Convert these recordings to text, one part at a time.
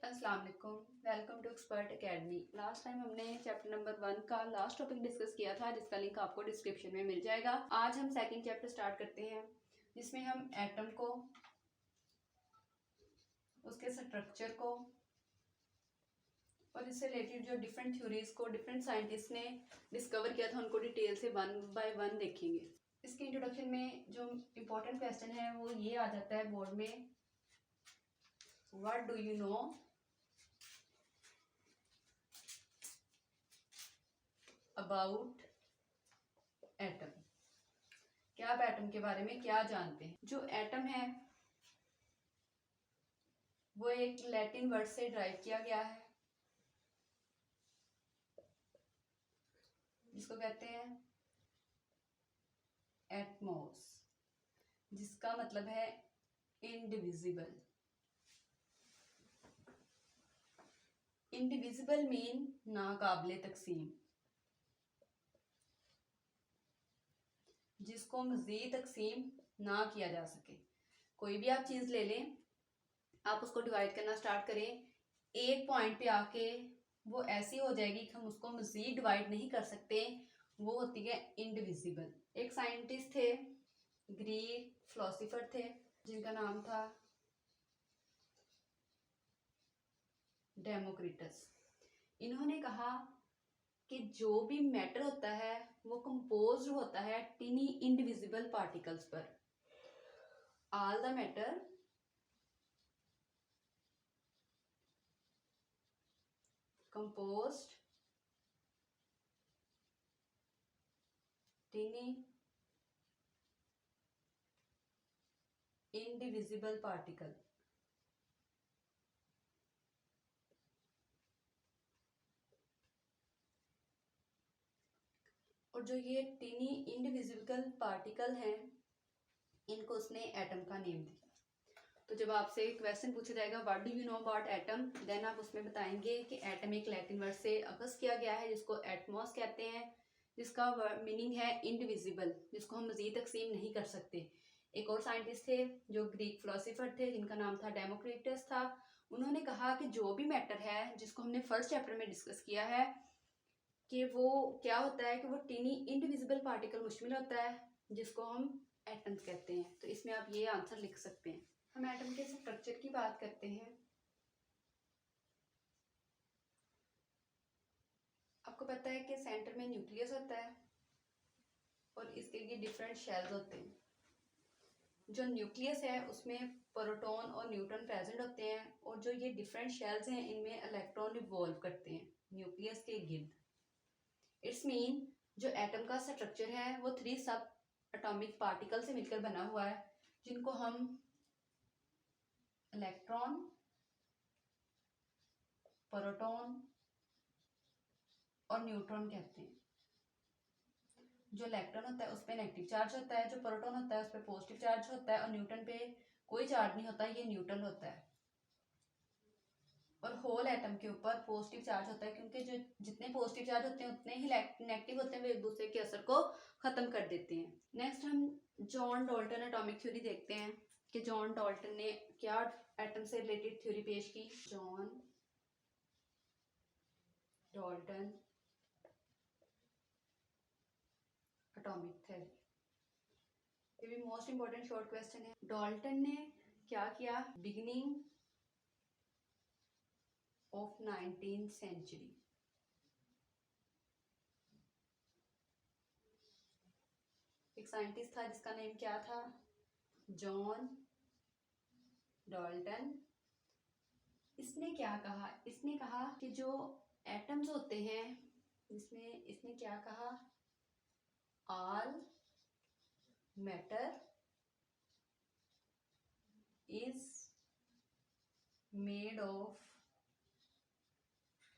अस्सलाम वालेकुम, welcome to Expert Academy. Last time हमने चैप्टर नंबर 1 का लास्ट टॉपिक डिस्कस किया था, जिसका लिंक आपको डिस्क्रिप्शन में मिल जाएगा। आज हम सेकंड चैप्टर स्टार्ट करते हैं, जिसमें हम एटम को, उसके स्ट्रक्चर को और इससे रिलेटेड जो डिफरेंट थ्योरीज को डिफरेंट साइंटिस्ट ने डिस्कवर किया था उनको डिटेल से वन बाय वन देखेंगे। इसके इंट्रोडक्शन में जो इम्पोर्टेंट क्वेश्चन है वो ये आ जाता है बोर्ड में, what do you know about atom. क्या आप एटम के बारे में क्या जानते हैं? जो एटम है वो एक लैटिन वर्ड से ड्राइव किया गया है, जिसको कहते हैं एटमॉस, जिसका मतलब है इनडिविजिबल। इनडिविजिबल मीन नाकाबिले तकसीम, जिसको मजीद तकसीम ना किया जा सके। कोई भी आप चीज ले लें, आप उसको डिवाइड करना स्टार्ट करें, एक पॉइंट पे आके वो ऐसी हो जाएगी कि हम उसको मजीद डिवाइड नहीं कर सकते, वो होती है इनडिविजिबल। एक साइंटिस्ट थे, ग्रीक फिलोसोफर थे, जिनका नाम था डेमोक्रिटस। इन्होंने कहा कि जो भी मैटर होता है वो कंपोज्ड होता है टिनी इंडिविजिबल पार्टिकल्स पर। All the matter composed tiny indivisible particle। और जो ये टिनी इंडिविजिबल पार्टिकल हैं, इनको उसने एटम का नेम दिया। तो जब आपसे क्वेश्चन पूछा जाएगा what do you know about atom, then आप उसमें बताएंगे कि एटम एक लैटिन वर्ड से अखज़ किया गया है, जिसको एटमॉस कहते हैं, जिसका मीनिंग है इंडिविजिबल, जिसको हम मजीद तकसीम नहीं कर सकते। एक और साइंटिस्ट थे जो ग्रीक फिलोसोफर थे, जिनका नाम था डेमोक्रिटस था। उन्होंने कहा कि जो भी मैटर है, जिसको हमने फर्स्ट चैप्टर में डिस्कस किया है, कि वो क्या होता है कि वो टीनी इंडिविजिबल पार्टिकल मुश्मिल होता है, जिसको हम एटम्स कहते हैं। तो इसमें आप ये आंसर लिख सकते हैं। हम एटम के स्ट्रक्चर की बात करते हैं। आपको पता है कि सेंटर में न्यूक्लियस होता है और इसके लिए डिफरेंट शेल्स होते हैं। जो न्यूक्लियस है उसमें प्रोटॉन और न्यूट्रॉन प्रेजेंट होते हैं, और जो ये डिफरेंट शेल्स हैं इनमें इलेक्ट्रॉन रिवॉल्व करते हैं न्यूक्लियस के गिर्द। इट्स मीन जो एटम का स्ट्रक्चर है वो 3 सब एटॉमिक पार्टिकल से मिलकर बना हुआ है, जिनको हम इलेक्ट्रॉन, प्रोटॉन और न्यूट्रॉन कहते हैं। जो इलेक्ट्रॉन होता है उस पर नेगेटिव चार्ज होता है, जो प्रोटॉन होता है उस पर पॉजिटिव चार्ज होता है, और न्यूट्रॉन पे कोई चार्ज नहीं होता, ये न्यूट्रल होता है। और होल एटम के ऊपर पॉजिटिव चार्ज होता है, क्योंकि जो जितने पॉजिटिव चार्ज होते हैं उतने ही नेगेटिव होते हैं, वे एक दूसरे के असर को खत्म कर देते हैं। नेक्स्ट हम जॉन डाल्टन एटॉमिक थ्योरी देखते हैं कि जॉन डाल्टन ने क्या एटम से रिलेटेड थ्योरी पेश की। जॉन डाल्टन एटॉमिक थ्योरी, ये भी मोस्ट इंपॉर्टेंट शॉर्ट क्वेश्चन है। डाल्टन ने क्या किया? बिगिनिंग ऑफ 19th सेंचुरी, एक साइंटिस्ट था जिसका नेम क्या था? John Dalton. इसने क्या कहा? इसने कहा कि जो एटम्स होते हैं, जिसमें इसने क्या कहा? All matter is made of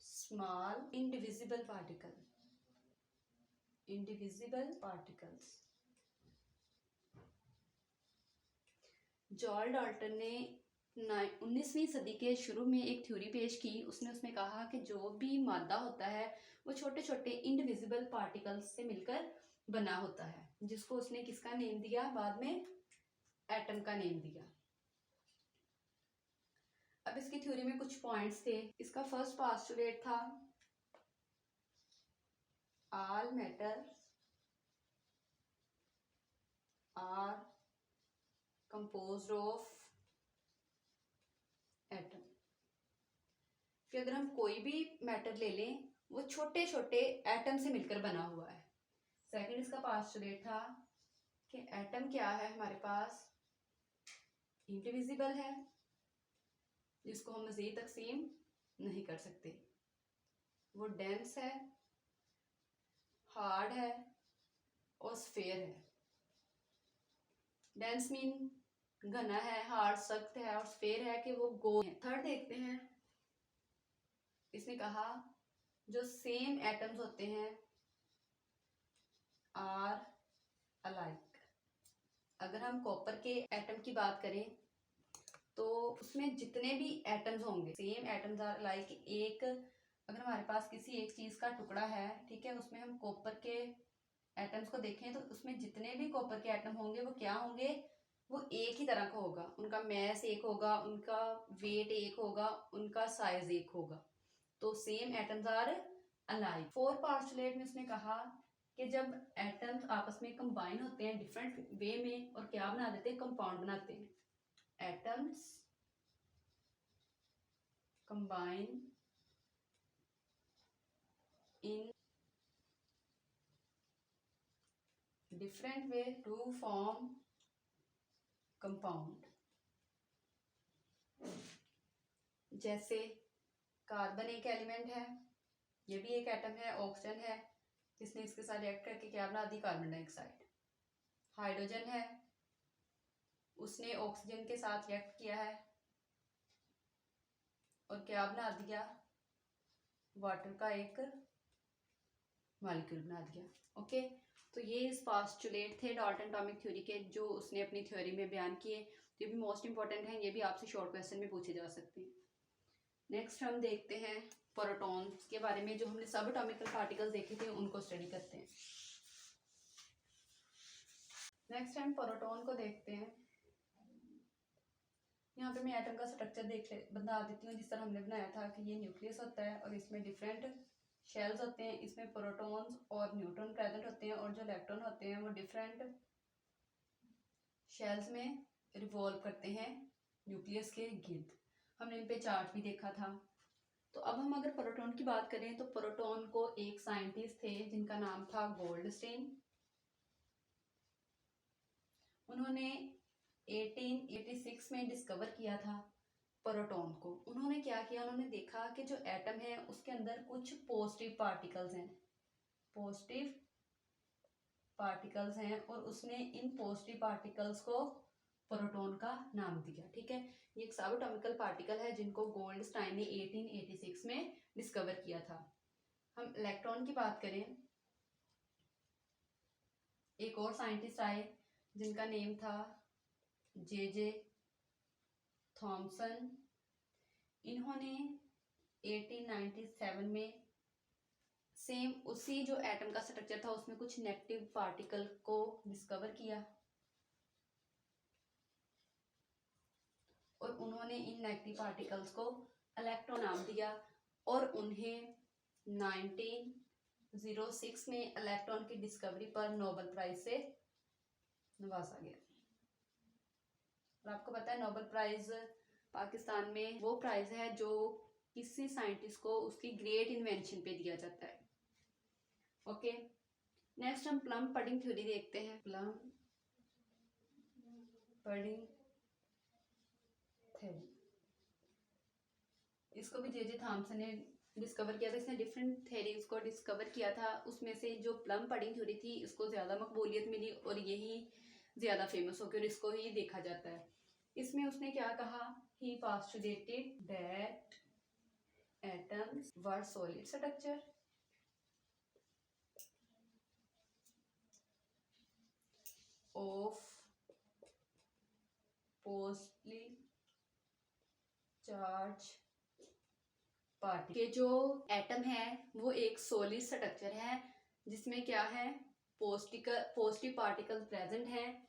small indivisible particle, indivisible particles. John Dalton ने 19वीं सदी के शुरू में एक थ्योरी पेश की। उसमें कहा कि जो भी मादा होता है वो छोटे छोटे इंडिविजिबल पार्टिकल्स से मिलकर बना होता है, जिसको उसने किसका नेम दिया? बाद में एटम का नेम दिया। अब इसकी थ्योरी में कुछ पॉइंट्स थे। इसका फर्स्ट पोस्टुलेट था all matter are composed of atom, कि अगर हम कोई भी मैटर ले लें वो छोटे छोटे एटम से मिलकर बना हुआ है। सेकंड इसका पोस्टुलेट था कि एटम क्या है, हमारे पास इंडिविजिबल है, जिसको हम मज़ीद तकसीम नहीं कर सकते। वो डेंस है, हार्ड है और स्फेयर है। डेंस मीन घना है, हार्ड सख्त है, और स्फेयर है कि वो गोल है। थर्ड देखते हैं, इसने कहा जो सेम एटम्स होते हैं आर अलाइक। अगर हम कॉपर के एटम की बात करें तो उसमें जितने भी एटम्स होंगे सेम एटम्स आर लाइक। एक अगर हमारे पास किसी एक चीज का टुकड़ा है, ठीक है, उसमें हम कॉपर के एटम्स को देखें तो उसमें जितने भी कॉपर के एटम होंगे वो क्या होंगे, वो एक ही तरह का होगा। उनका मैस एक होगा, उनका वेट एक होगा, उनका साइज एक होगा। तो same atoms are alike. Fourth postulate में उसने कहा कि जब एटम्स आपस में कंबाइन होते हैं डिफरेंट वे में और क्या बना देते हैं, कंपाउंड बनाते हैं। Atoms combine in different way to form compound. जैसे कार्बन एक एलिमेंट है, ये भी एक एटम है, ऑक्सीजन है, इसने इसके साथ रिएक्ट करके क्या बना दी, कार्बन डाइऑक्साइड। हाइड्रोजन है, उसने ऑक्सीजन के साथ रिएक्ट किया है और क्या बना दिया, वाटर का एक मॉलिक्यूल बना दिया। ओके, तो ये इस पोस्टुलेट थे डाल्टन एटॉमिक थ्योरी के, जो उसने अपनी थ्योरी में बयान किए। ये भी मोस्ट इंपॉर्टेंट है, ये भी आपसे शॉर्ट क्वेश्चन में पूछे जा सकते हैं। नेक्स्ट हम देखते हैं प्रोटॉन्स के बारे में। जो हमने सब एटॉमिकल पार्टिकल्स देखे थे उनको स्टडी करते हैं। नेक्स्ट हम प्रोटॉन को देखते हैं। यहाँ पे मैं एटम का स्ट्रक्चर बता देती हूँ जिस तरह हमने बनाया था कि ये न्यूक्लियस होता है और इसमें डिफरेंट शेल्स होते हैं। इसमें प्रोटॉन्स और न्यूट्रॉन प्रेजेंट होते हैं और जो इलेक्ट्रॉन होते हैं वो डिफरेंट शेल्स में रिवॉल्व करते हैं न्यूक्लियस के गिर्द। हमने इन पे चार्ट भी देखा था। तो अब हम अगर प्रोटॉन की बात करें तो प्रोटॉन को एक साइंटिस्ट थे जिनका नाम था गोल्डस्टीन। उन्होंने 1886 में डिस्कवर किया था प्रोटॉन को। उन्होंने क्या किया, उन्होंने देखा कि जो एटम है उसके अंदर कुछ पॉजिटिव पार्टिकल्स हैं, पॉजिटिव पार्टिकल्स हैं, और उसने इन पॉजिटिव पार्टिकल्स को प्रोटॉन का नाम दिया। ठीक है, ये एक सब एटॉमिकल पार्टिकल है जिनको गोल्डस्टाइन ने 1886 में डिस्कवर किया था। हम इलेक्ट्रॉन की बात करें, एक और साइंटिस्ट आए जिनका नेम था जे थॉमसन। इन्होंने 1897 में सेम उसी जो एटम का स्ट्रक्चर था उसमें कुछ नेगेटिव पार्टिकल को डिस्कवर किया और उन्होंने इन नेगेटिव पार्टिकल्स को इलेक्ट्रॉन नाम दिया और उन्हें 1906 में इलेक्ट्रॉन की डिस्कवरी पर नोबेल प्राइज से नवाजा गया। और आपको पता है नोबेल प्राइज पाकिस्तान में वो प्राइज है जो किसी साइंटिस्ट को उसकी ग्रेट इन्वेंशन पे दिया जाता है। ओके, नेक्स्ट हम प्लम पडिंग थ्योरी देखते हैं। प्लम पडिंग थ्योरी, इसको भी जे थॉमसन ने डिस्कवर किया था। इसने डिफरेंट थ्योरीज को डिस्कवर किया था, उसमें से जो प्लम पडिंग थ्योरी थी इसको ज़्यादा मकबूलियत मिली और यही ज़्यादा फेमस हो गई और इसको ही देखा जाता है। इसमें उसने क्या कहा, he postulated that atoms were solid structure of positively charge particle. के जो एटम है वो एक सॉलिड स्ट्रक्चर है जिसमें क्या है, पॉजिटिव पार्टिकल प्रेजेंट है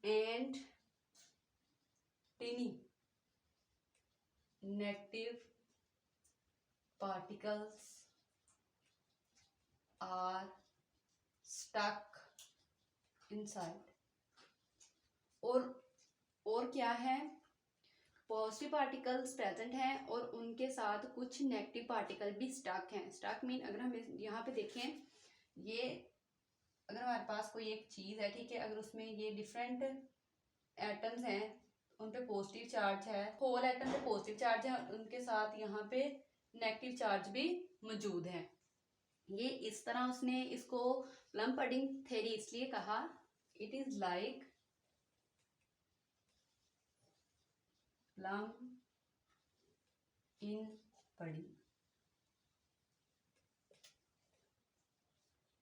and tiny negative particles are stuck inside. और क्या है, पॉजिटिव पार्टिकल्स प्रेजेंट हैं और उनके साथ कुछ नेगेटिव पार्टिकल भी स्टक हैं। स्टक मीन अगर हम यहाँ पे देखें, ये अगर हमारे पास कोई एक चीज़ है, ठीक है, अगर उसमें ये डिफरेंट एटम्स हैं, उन पे पॉजिटिव चार्ज है, होल एटम पे पॉजिटिव चार्ज है, उनके साथ यहाँ पे नेगेटिव चार्ज भी मौजूद है। ये इस तरह उसने इसको प्लम पडिंग थ्योरी इसलिए कहा, it is like plum in pudding.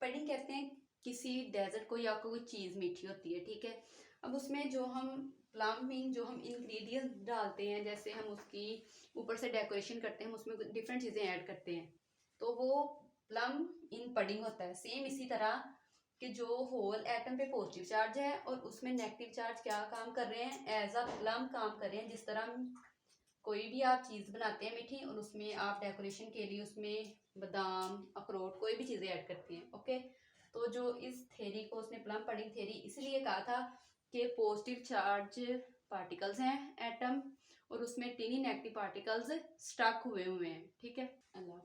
Pudding कहते हैं किसी डेजर्ट को या कोई चीज मीठी होती है, ठीक है। अब उसमें जो हम प्लम मीन जो हम इंग्रेडिएंट्स डालते हैं, जैसे हम उसकी ऊपर से डेकोरेशन करते हैं, हम उसमें डिफरेंट चीजें ऐड करते हैं, तो वो प्लम इन पडिंग होता है। सेम इसी तरह कि जो होल एटम पे पॉजिटिव चार्ज है और उसमें नेगेटिव चार्ज क्या काम कर रहे हैं, एज अ प्लम काम कर रहे हैं। जिस तरह कोई भी आप चीज़ बनाते हैं मीठी और उसमें आप डेकोरेशन के लिए उसमें बादाम, अखरोट, कोई भी चीज़ें ऐड करते हैं, ओके। तो जो इस थ्योरी को उसने प्लम पडिंग थ्योरी इसलिए कहा था कि पॉजिटिव चार्ज पार्टिकल्स हैं एटम और उसमें टिनी नेगेटिव पार्टिकल्स स्टक हुए हैं, ठीक है। अल्लाह।